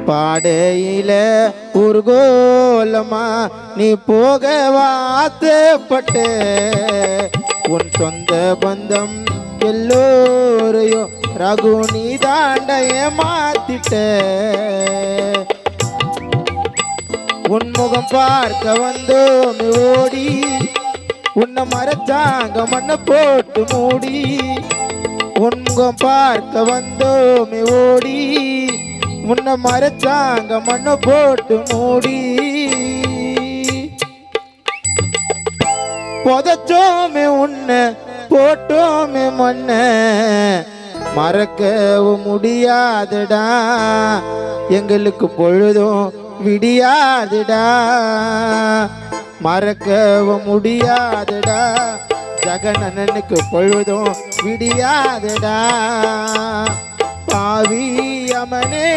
பாடையில ஊர்கோலமா நீ போக வாத்தப்பட்ட உன் சொந்த பந்தம் எல்லோரையும் ரகு நீ தாண்ட ஏமாத்திட்ட உன் முகம் பார்க்க வந்தோம் ஓடி உன்னை மறைச்சாங்க மண்ணை போட்டு மூடி உன் முகம் பார்க்க வந்தோம் ஓடி உன்னை மறைச்சாங்க மண்ணை போட்டு மூடி புதைச்சோமே உன்னை போட்டோமே மண்ண மறக்கவும் முடியாதுடா எங்களுக்கு பொழுதும் விடியாதுடா மறக்கவும் முடியாதுடா ஜெகனனுக்கு பொழுதும் விடியாதுடா பாவி அமனே